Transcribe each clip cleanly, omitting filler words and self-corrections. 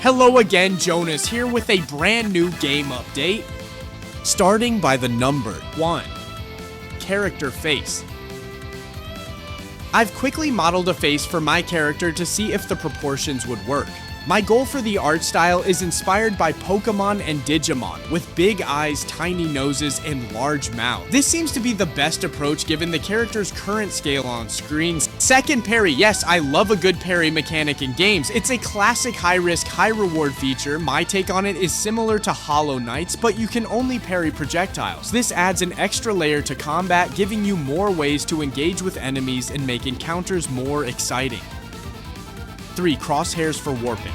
Hello again, Jonas here with a brand new game update. Starting by the number 1. Character face. I've quickly modeled a face for my character to see if the proportions would work. My goal for the art style is inspired by Pokemon and Digimon, with big eyes, tiny noses, and large mouths. This seems to be the best approach given the character's current scale on screens. Second, parry. Yes, I love a good parry mechanic in games. It's a classic high-risk, high-reward feature. My take on it is similar to Hollow Knight's, but you can only parry projectiles. This adds an extra layer to combat, giving you more ways to engage with enemies and make encounters more exciting. 3. Crosshairs for warping.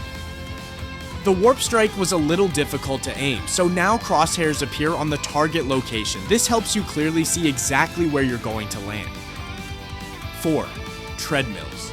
The warp strike was a little difficult to aim, so now crosshairs appear on the target location. This helps you clearly see exactly where you're going to land. 4. Treadmills.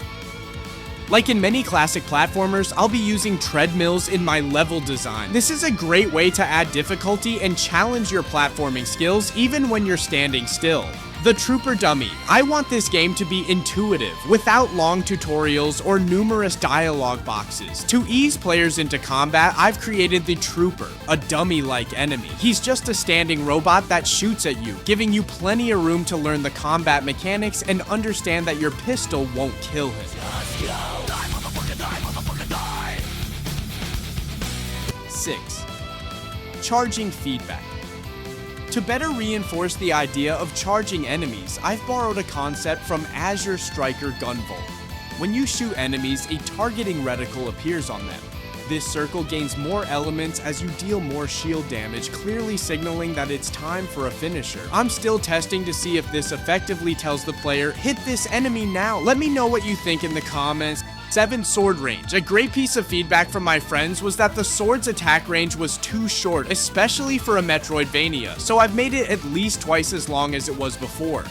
Like in many classic platformers, I'll be using treadmills in my level design. This is a great way to add difficulty and challenge your platforming skills even when you're standing still. The Trooper Dummy. I want this game to be intuitive, without long tutorials or numerous dialogue boxes. To ease players into combat, I've created the Trooper, a dummy-like enemy. He's just a standing robot that shoots at you, giving you plenty of room to learn the combat mechanics and understand that your pistol won't kill him. 6. Charging feedback. To better reinforce the idea of charging enemies, I've borrowed a concept from Azure Striker Gunvolt. When you shoot enemies, a targeting reticle appears on them. This circle gains more elements as you deal more shield damage, clearly signaling that it's time for a finisher. I'm still testing to see if this effectively tells the player, hit this enemy now. Let me know what you think in the comments. 7. Sword range. A great piece of feedback from my friends was that the sword's attack range was too short, especially for a Metroidvania, so I've made it at least twice as long as it was before.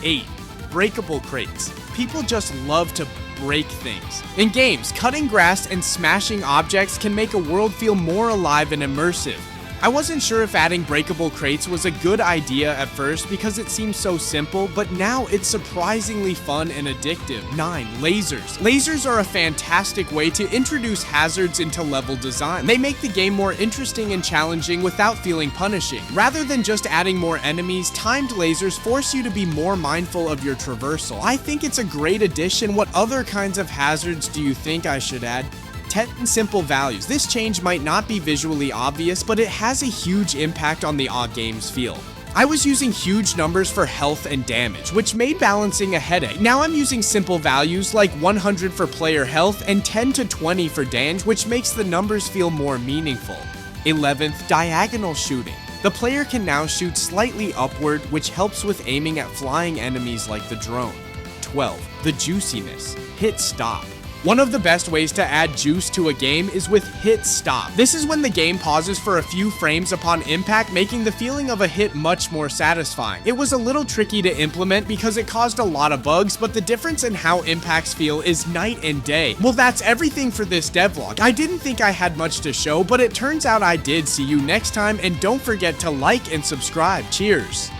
8. Breakable crates. People just love to break things. In games, cutting grass and smashing objects can make a world feel more alive and immersive. I wasn't sure if adding breakable crates was a good idea at first because it seems so simple, but now it's surprisingly fun and addictive. 9. Lasers. Lasers are a fantastic way to introduce hazards into level design. They make the game more interesting and challenging without feeling punishing. Rather than just adding more enemies, timed lasers force you to be more mindful of your traversal. I think it's a great addition. What other kinds of hazards do you think I should add? 10 simple values. This change might not be visually obvious, but it has a huge impact on the game's feel. I was using huge numbers for health and damage, which made balancing a headache. Now I'm using simple values like 100 for player health and 10 to 20 for damage, which makes the numbers feel more meaningful. 11th, diagonal shooting. The player can now shoot slightly upward, which helps with aiming at flying enemies like the drone. 12. The juiciness. Hit stop. One of the best ways to add juice to a game is with hit stop. This is when the game pauses for a few frames upon impact, making the feeling of a hit much more satisfying. It was a little tricky to implement because it caused a lot of bugs, but the difference in how impacts feel is night and day. Well, that's everything for this devlog. I didn't think I had much to show, but it turns out I did. See you next time, and don't forget to like and subscribe. Cheers!